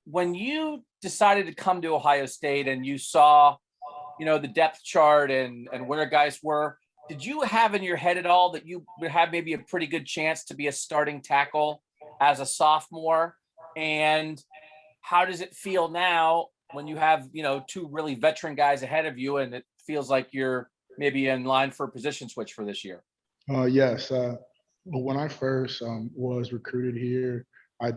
When you decided to come to Ohio State and you saw, the depth chart and where guys were, did you have in your head at all that you would have maybe a pretty good chance to be a starting tackle as a sophomore? And how does it feel now when you have, two really veteran guys ahead of you and it feels like you're maybe in line for a position switch for this year? Yes. When I first was recruited here, I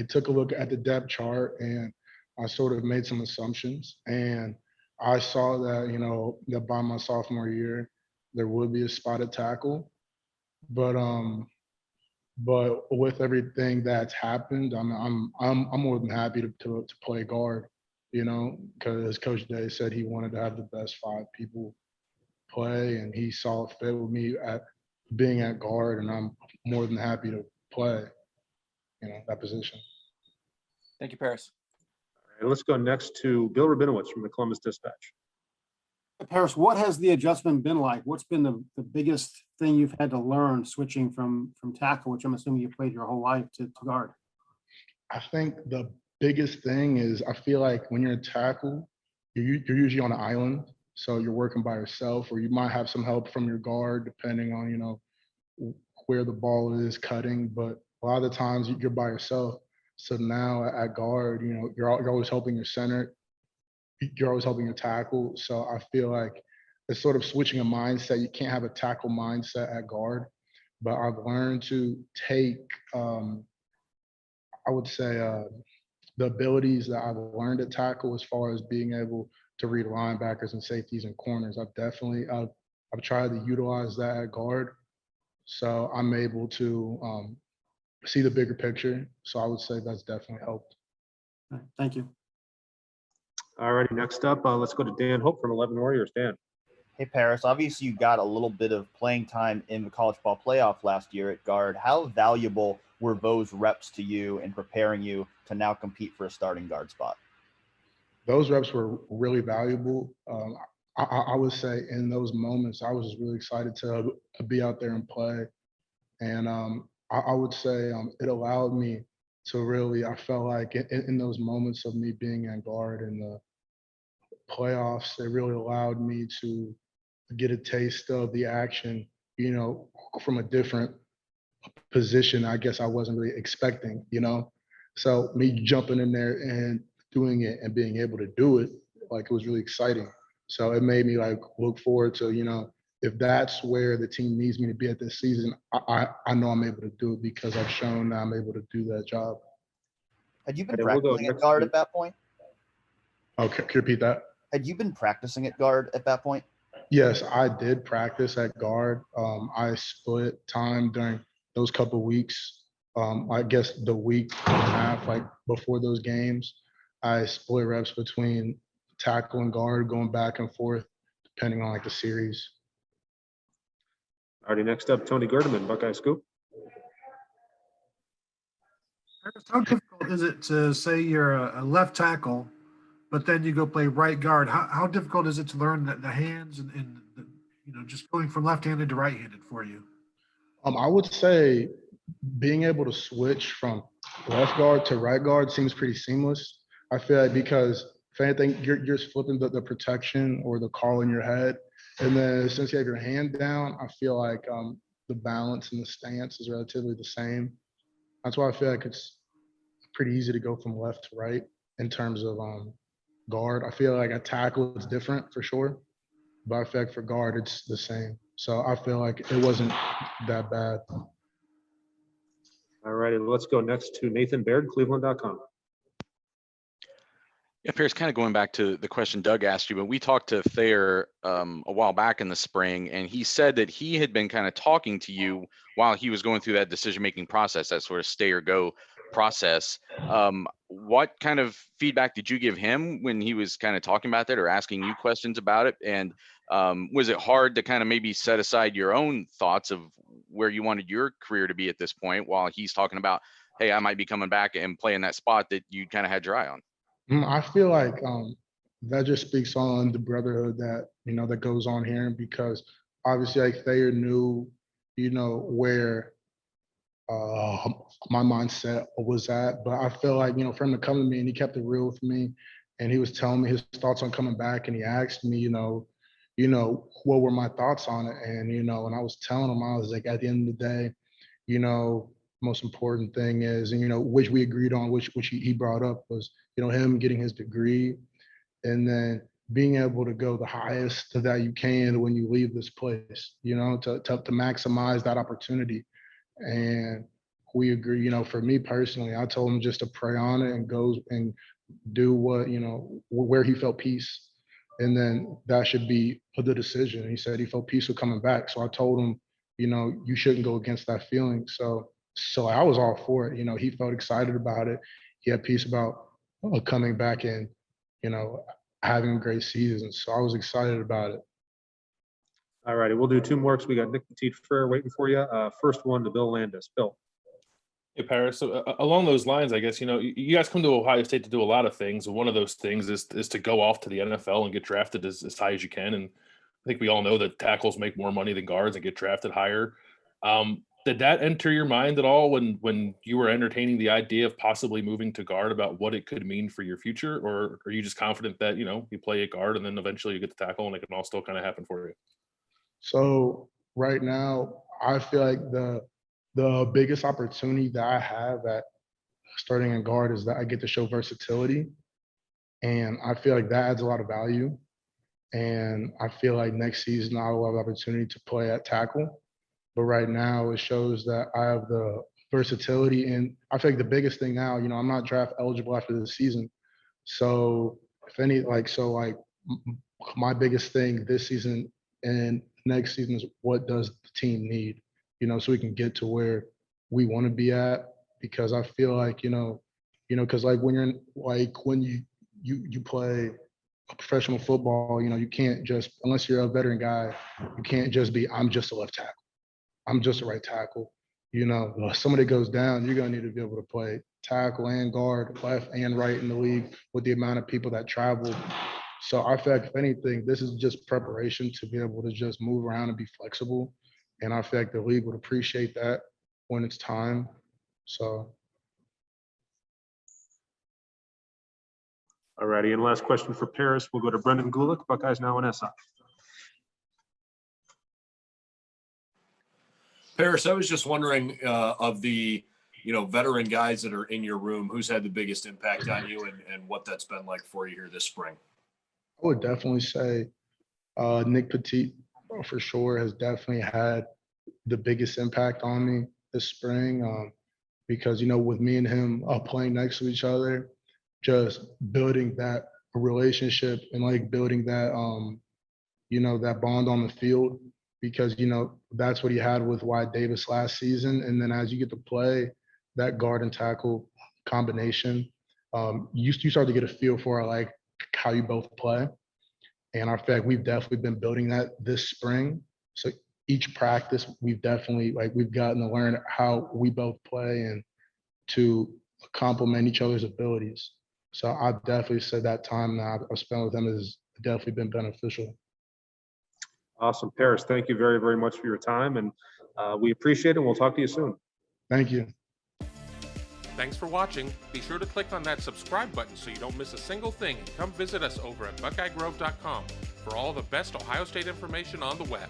took a look at the depth chart and I sort of made some assumptions. And I saw that, that by my sophomore year, there would be a spot at tackle. But with everything that's happened, I'm more than happy to play guard, because Coach Day said he wanted to have the best five people play, and he saw it fit with me at being at guard, and I'm more than happy to play, that position. Thank you, Paris. And let's go next to Bill Rabinowitz from the Columbus Dispatch. Paris, what has the adjustment been like? What's been the biggest thing you've had to learn switching from tackle, which I'm assuming you played your whole life, to guard? I think the biggest thing is I feel like when you're a tackle, you're usually on an island. So you're working by yourself, or you might have some help from your guard, depending on, where the ball is cutting. But a lot of the times you're by yourself. So now at guard, you're always helping your center. You're always helping your tackle. So I feel like it's sort of switching a mindset. You can't have a tackle mindset at guard. But I've learned to take, I would say, the abilities that I've learned at tackle as far as being able to read linebackers and safeties and corners. I've tried to utilize that at guard. So I'm able to see the bigger picture. So I would say that's definitely helped. Thank you. All righty, next up, let's go to Dan Hope from 11 Warriors. Dan. Hey, Paris, obviously you got a little bit of playing time in the college ball playoff last year at guard. How valuable were those reps to you in preparing you to now compete for a starting guard spot? Those reps were really valuable. I would say in those moments, I was just really excited to be out there and play. And I would say it allowed me to really, I felt like in those moments of me being at guard in the playoffs, it really allowed me to get a taste of the action, from a different position I guess I wasn't really expecting, So me jumping in there and doing it and being able to do it, like, it was really exciting. So it made me look forward to, if that's where the team needs me to be at this season, I know I'm able to do it because I've shown that I'm able to do that job. Had you been practicing at guard at that point? Okay, can you repeat that? Had you been practicing at guard at that point? Yes, I did practice at guard. I split time during those couple of weeks. I guess the week and a half, before those games, I split reps between tackle and guard, going back and forth, depending on the series. Alrighty, next up, Tony Gerdeman, Buckeye Scoop. How difficult is it to say you're a left tackle, but then you go play right guard? How difficult is it to learn the hands and just going from left-handed to right-handed for you? I would say being able to switch from left guard to right guard seems pretty seamless. I feel like because if anything, you're just flipping the protection or the call in your head. And then since you have your hand down, I feel like the balance and the stance is relatively the same. That's why I feel like it's pretty easy to go from left to right in terms of guard. I feel like a tackle is different for sure, but I feel like for guard, it's the same. So I feel like it wasn't that bad. All righty, let's go next to Nathan Baird, Cleveland.com. Yeah, Pierce, kind of going back to the question Doug asked you, but we talked to Thayer a while back in the spring, and he said that he had been kind of talking to you while he was going through that decision-making process, that sort of stay or go process. What kind of feedback did you give him when he was kind of talking about that or asking you questions about it? And was it hard to kind of maybe set aside your own thoughts of where you wanted your career to be at this point while he's talking about, hey, I might be coming back and playing that spot that you kind of had your eye on? I feel like that just speaks on the brotherhood that, that goes on here, because obviously Thayer knew, where my mindset was at. But I feel like, for him to come to me and he kept it real with me, and he was telling me his thoughts on coming back, and he asked me, what were my thoughts on it? And, and I was telling him, I was like, at the end of the day, most important thing is, and, which we agreed on, which he brought up was, him getting his degree and then being able to go the highest that you can when you leave this place, to maximize that opportunity. And we agree, for me personally, I told him just to pray on it and go and do what, where he felt peace. And then that should be the decision. He said he felt peaceful coming back. So I told him, you shouldn't go against that feeling. So I was all for it. He felt excited about it. He had peace about coming back and, having a great season. So I was excited about it. All righty, we'll do two more because we got Nick Petit-Frere waiting for you. First one to Bill Landis. Bill. Hey, Paris. So along those lines, I guess, you guys come to Ohio State to do a lot of things. One of those things is to go off to the NFL and get drafted as high as you can. And I think we all know that tackles make more money than guards and get drafted higher. Did that enter your mind at all when you were entertaining the idea of possibly moving to guard about what it could mean for your future? Or are you just confident that, you play a guard and then eventually you get to tackle and it can all still kind of happen for you? So right now, I feel like the biggest opportunity that I have at starting in guard is that I get to show versatility. And I feel like that adds a lot of value. And I feel like next season I will have the opportunity to play at tackle. But right now it shows that I have the versatility. And I feel like the biggest thing now, I'm not draft eligible after this season. So my biggest thing this season and next season is what does the team need, so we can get to where we want to be at. Because I feel like, because like when you're when you play professional football, you can't just, unless you're a veteran guy, you can't just be, I'm just a left tackle, I'm just a right tackle. If somebody goes down, you're gonna need to be able to play tackle and guard, left and right in the league with the amount of people that travel. So I feel like, if anything, this is just preparation to be able to just move around and be flexible. And I feel like the league would appreciate that when it's time. So. All righty, and last question for Paris. We'll go to Brendan Gulick, Buckeyes Now in SI. Paris, I was just wondering, of the, veteran guys that are in your room, who's had the biggest impact on you and what that's been like for you here this spring? I would definitely say Nick Petit, for sure, has definitely had the biggest impact on me this spring, because, with me and him playing next to each other, just building that relationship and like building that, that bond on the field, because, that's what he had with Wyatt Davis last season. And then as you get to play that guard and tackle combination, you start to get a feel for like how you both play. And I feel like we've definitely been building that this spring. So each practice, we've definitely we've gotten to learn how we both play and to complement each other's abilities. So I've definitely said that time that I've spent with him has definitely been beneficial. Awesome. Paris, thank you very, very much for your time. And we appreciate it. And we'll talk to you soon. Thank you. Thanks for watching. Be sure to click on that subscribe button so you don't miss a single thing. And come visit us over at BuckeyeGrove.com for all the best Ohio State information on the web.